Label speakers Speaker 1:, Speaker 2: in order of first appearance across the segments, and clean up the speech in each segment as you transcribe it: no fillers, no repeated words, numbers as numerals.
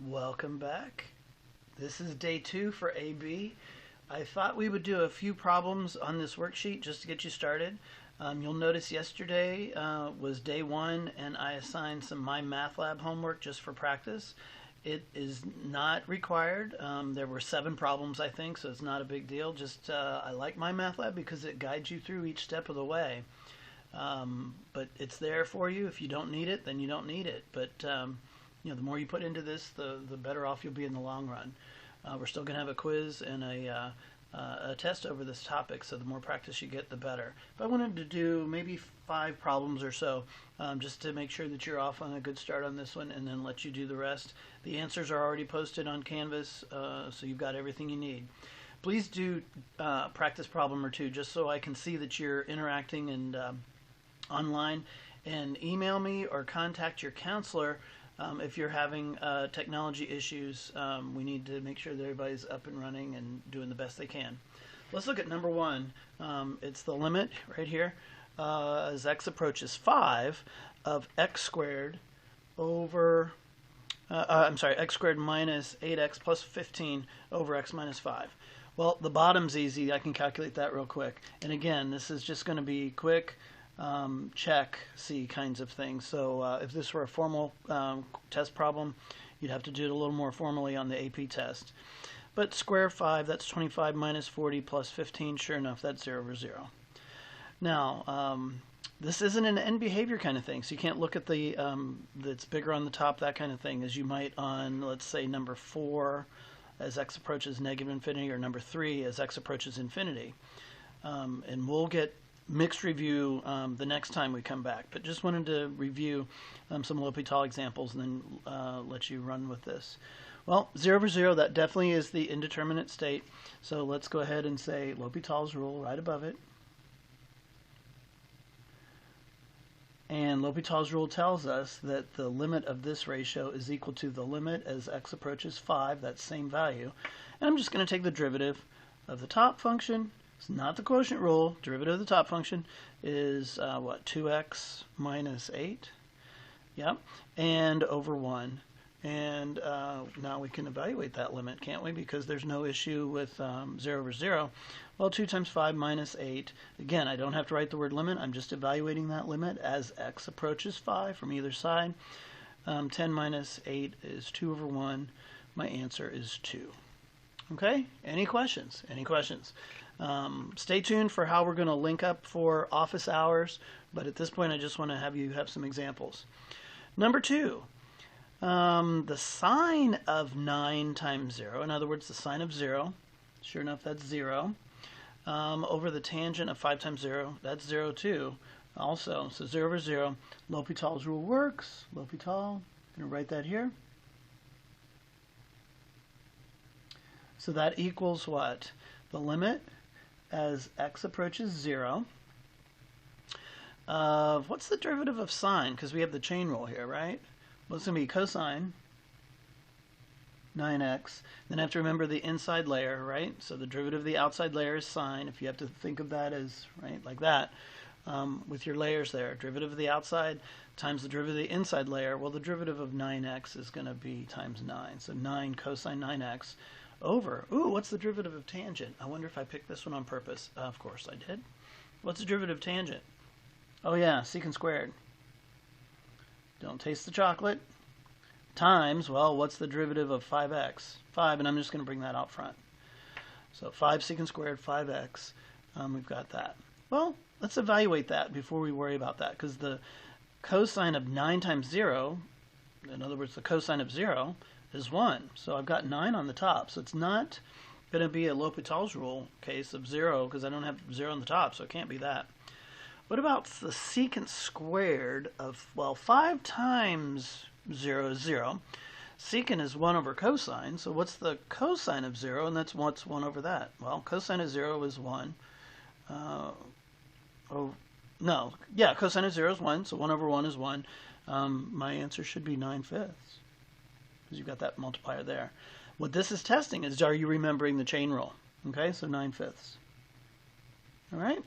Speaker 1: Welcome back. This is day 2 for AB. I thought we would do a few problems on this worksheet just to get you started. You'll notice yesterday was day 1 and I assigned some My Math Lab homework just for practice. It is not required. There were 7 problems, I think, so it's not a big deal. Just I like My Math Lab because it guides you through each step of the way. But it's there for you. If you don't need it, then you don't need it. But the more you put into this, the better off you'll be in the long run. We're still going to have a quiz and a test over this topic, so the more practice you get, the better. But I wanted to do maybe 5 problems or so, just to make sure that you're off on a good start on this one, and then let you do the rest. The answers are already posted on Canvas, so you've got everything you need. Please do practice problem or 2, just so I can see that you're interacting and online, and email me or contact your counselor if you're having technology issues. We need to make sure that everybody's up and running and doing the best they can. Let's look at number 1. It's the limit right here. As x approaches 5 of x squared over, x squared minus 8x plus 15 over x minus 5. Well, the bottom's easy. I can calculate that real quick. And again, this is just going to be quick check, see kinds of things. So if this were a formal test problem, you'd have to do it a little more formally on the AP test. But square 5, that's 25 minus 40 plus 15. Sure enough, that's 0 over 0. Now, this isn't an end behavior kind of thing, so you can't look at the that's bigger on the top, that kind of thing, as you might on, let's say, number 4 as x approaches negative infinity, or number 3 as x approaches infinity. And we'll get mixed review the next time we come back, but just wanted to review some L'Hopital examples and then let you run with this. Well, 0 over 0, that definitely is the indeterminate state, so let's go ahead and say L'Hopital's rule right above it. And L'Hopital's rule tells us that the limit of this ratio is equal to the limit as x approaches 5, that same value. And I'm just going to take the derivative of the top function. It's not the quotient rule. Derivative of the top function is, 2x minus 8. Yep. And over 1. And now we can evaluate that limit, can't we? Because there's no issue with 0 over 0. Well, 2 times 5 minus 8. Again, I don't have to write the word limit. I'm just evaluating that limit as x approaches 5 from either side. 10 minus 8 is 2 over 1. My answer is 2. Okay? Any questions? Any questions? Stay tuned for how we're going to link up for office hours, but at this point I just want to have you have some examples. Number 2, the sine of 9 times 0, in other words the sine of 0, sure enough that's 0, over the tangent of 5 times 0, that's 0 too, also, so 0 over 0. L'Hopital's rule works. L'Hopital, I'm going to write that here. So that equals what? The limit as x approaches 0 of, what's the derivative of sine? Because we have the chain rule here, right? Well, it's going to be cosine 9x. Then I have to remember the inside layer, right? So the derivative of the outside layer is sine. If you have to think of that as, right, like that, with your layers there. Derivative of the outside times the derivative of the inside layer. Well, the derivative of 9x is going to be times 9. So 9 cosine 9x over, what's the derivative of tangent? I wonder if I picked this one on purpose. Of course I did. What's the derivative of tangent? Oh yeah, secant squared. Don't taste the chocolate. Times, well, what's the derivative of 5x? 5, and I'm just going to bring that out front. So 5 secant squared, 5x. We've got that. Well, let's evaluate that before we worry about that, because the cosine of 9 times 0, in other words, the cosine of 0, is 1. So I've got 9 on the top. So it's not going to be a L'Hopital's rule case of 0, because I don't have 0 on the top, so it can't be that. What about the secant squared of, well, 5 times 0 is 0. Secant is 1 over cosine, so what's the cosine of 0? And that's what's 1 over that. Well, cosine of 0 is 1. Cosine of 0 is 1, so 1 over 1 is 1. My answer should be 9/5. Because you've got that multiplier there. What this is testing is, are you remembering the chain rule? Okay, so 9/5. All right.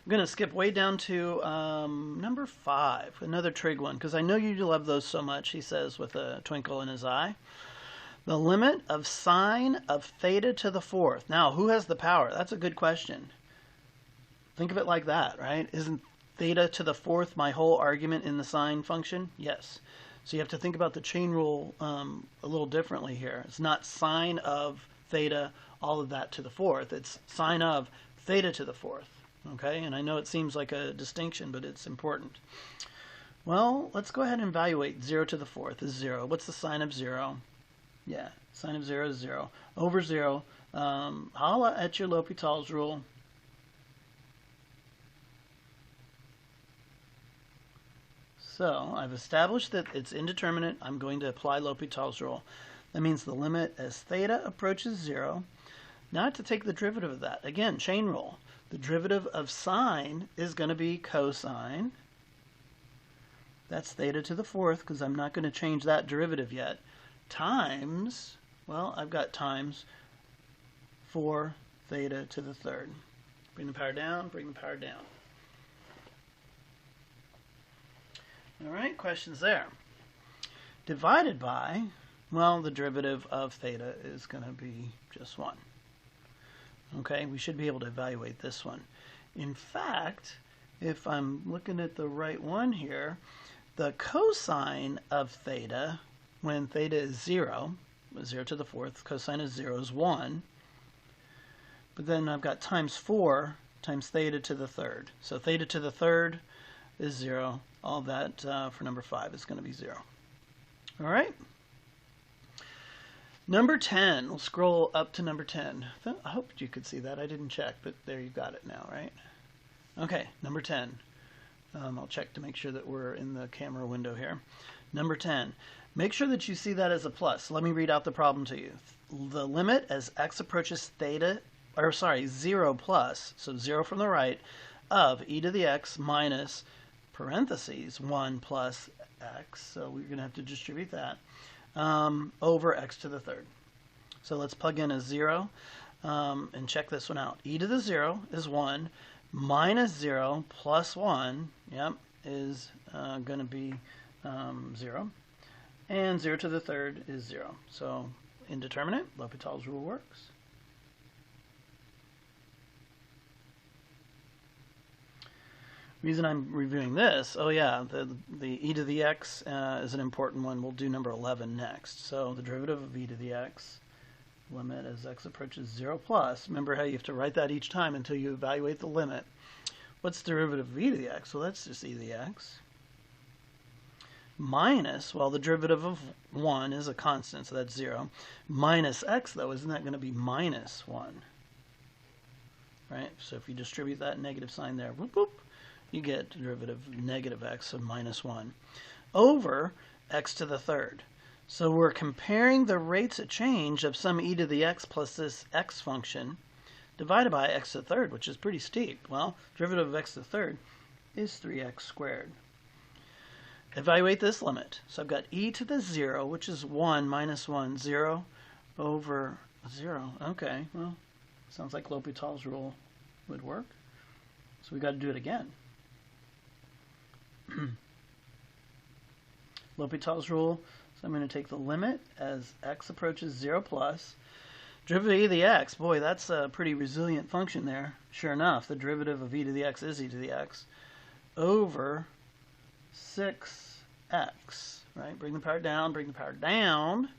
Speaker 1: I'm going to skip way down to number 5, another trig one, because I know you love those so much, he says with a twinkle in his eye. The limit of sine of theta to the fourth. Now, who has the power? That's a good question. Think of it like that, right? Isn't theta to the fourth my whole argument in the sine function? Yes. So you have to think about the chain rule a little differently here. It's not sine of theta, all of that to the fourth. It's sine of theta to the fourth. Okay, and I know it seems like a distinction, but it's important. Well, let's go ahead and evaluate 0 to the fourth is 0. What's the sine of 0? Yeah, sine of 0 is 0. Over 0, holla at your L'Hopital's rule. So I've established that it's indeterminate. I'm going to apply L'Hopital's rule. That means the limit as theta approaches 0. Now I have to take the derivative of that. Again, chain rule. The derivative of sine is going to be cosine. That's theta to the fourth, because I'm not going to change that derivative yet. Times, well, I've got times 4 theta to the third. Bring the power down, bring the power down. All right, questions there. Divided by, well, the derivative of theta is going to be just 1. Okay, we should be able to evaluate this one. In fact, if I'm looking at the right one here, the cosine of theta, when theta is 0, 0 to the fourth, cosine of 0 is 1. But then I've got times 4 times theta to the third. So theta to the third is 0. All that for number 5 is going to be 0. All right. Number 10. We'll scroll up to number 10. I hope you could see that. I didn't check, but there you got it now, right? Okay, number 10. I'll check to make sure that we're in the camera window here. Number 10. Make sure that you see that as a plus. Let me read out the problem to you. The limit as x approaches 0 plus, so 0 from the right, of e to the x minus parentheses 1 plus x, so we're going to have to distribute that, over x to the third. So let's plug in a 0 and check this one out. E to the 0 is 1, minus 0 plus 1, yep, is going to be 0, and 0 to the third is 0. So indeterminate, L'Hopital's rule works. Reason I'm reviewing this, oh yeah, the e to the x is an important one. We'll do number 11 next. So the derivative of e to the x, limit as x approaches 0 plus. Remember how you have to write that each time until you evaluate the limit. What's the derivative of e to the x? Well, that's just e to the x. Minus, well, the derivative of 1 is a constant, so that's 0. Minus x, though, isn't that going to be minus 1? Right? So if you distribute that negative sign there, whoop, whoop, you get derivative of negative x, so minus 1, over x to the third. So we're comparing the rates of change of some e to the x plus this x function divided by x to the third, which is pretty steep. Well, derivative of x to the third is 3x squared. Evaluate this limit. So I've got e to the 0, which is 1 minus 1, 0 over 0. Okay, well, sounds like L'Hopital's rule would work. So we got to do it again. L'Hopital's rule, so I'm going to take the limit as x approaches 0 plus. Derivative of e to the x, boy, that's a pretty resilient function there. Sure enough, the derivative of e to the x is e to the x over 6x, right? Bring the power down, bring the power down.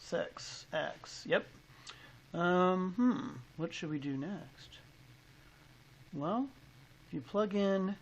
Speaker 1: 6x, yep. What should we do next? Well, if you plug in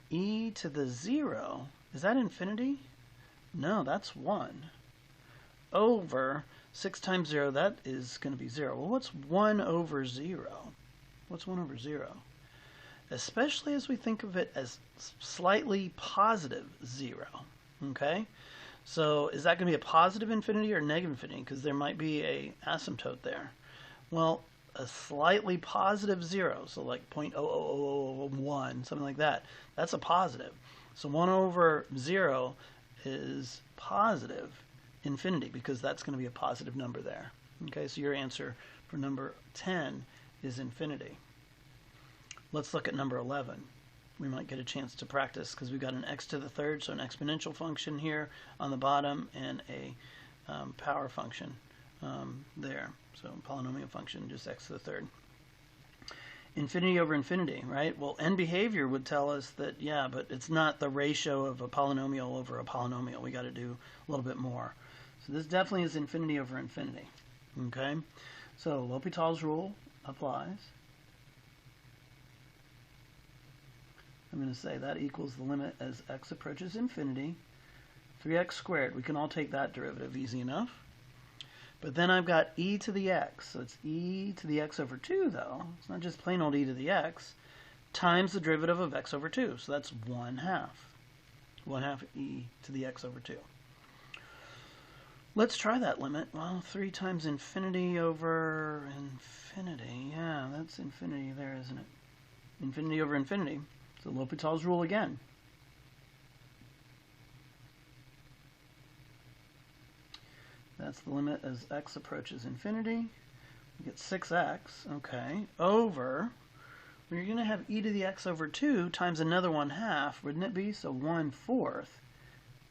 Speaker 1: e to the 0, is that infinity? No, that's 1. Over 6 times 0, that is going to be 0. Well, what's 1 over 0? What's 1 over 0? Especially as we think of it as slightly positive 0. Okay? So is that going to be a positive infinity or negative infinity? Because there might be a asymptote there. Well, a slightly positive 0, so like 0.00001, something like that, that's a positive. So 1 over 0 is positive infinity because that's going to be a positive number there. Okay, so your answer for number 10 is infinity. Let's look at number 11. We might get a chance to practice because we've got an x to the third, so an exponential function here on the bottom and a power function there. So polynomial function, just x to the third. Infinity over infinity, right? Well, end behavior would tell us that, yeah, but it's not the ratio of a polynomial over a polynomial. We got to do a little bit more. So this definitely is infinity over infinity. Okay? So L'Hopital's rule applies. I'm going to say that equals the limit as x approaches infinity. 3x squared. We can all take that derivative easy enough. But then I've got e to the x. So it's e to the x over 2, though. It's not just plain old e to the x, times the derivative of x over 2. So that's 1/2. 1/2 e to the x over 2. Let's try that limit. Well, 3 times infinity over infinity. Yeah, that's infinity there, isn't it? Infinity over infinity. So L'Hopital's rule again. That's the limit as x approaches infinity. We get 6x, okay, over, you're going to have e to the x over 2 times another 1/2, wouldn't it be? So 1/4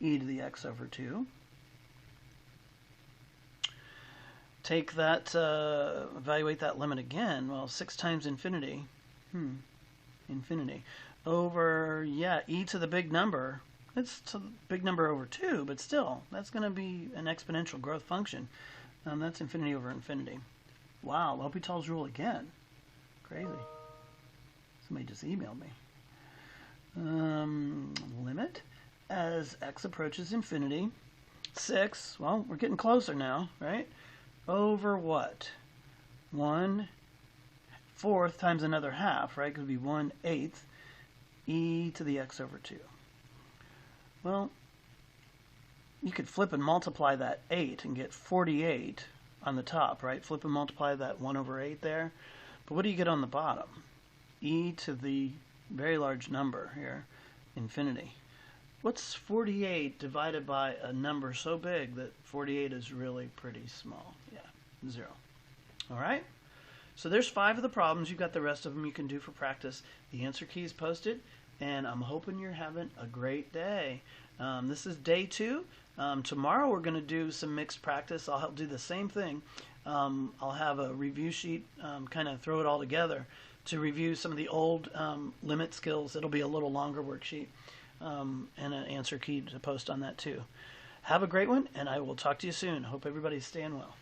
Speaker 1: e to the x over 2. Take that, evaluate that limit again. Well, 6 times infinity, infinity, over, yeah, e to the big number. It's a big number over 2, but still, that's going to be an exponential growth function. That's infinity over infinity. Wow, L'Hopital's rule again. Crazy. Somebody just emailed me. Limit as x approaches infinity. 6, well, we're getting closer now, right? Over what? 1/4 times another half, right? It could be 1/8 e to the x over 2. Well, you could flip and multiply that 8 and get 48 on the top, right? Flip and multiply that 1 over 8 there. But what do you get on the bottom? E to the very large number here, infinity. What's 48 divided by a number so big that 48 is really pretty small? Yeah, 0. All right? So there's 5 of the problems. You've got the rest of them you can do for practice. The answer key is posted. And I'm hoping you're having a great day. This is day 2. Tomorrow we're going to do some mixed practice. I'll do the same thing. I'll have a review sheet, kind of throw it all together to review some of the old limit skills. It'll be a little longer worksheet and an answer key to post on that too. Have a great one, and I will talk to you soon. Hope everybody's staying well.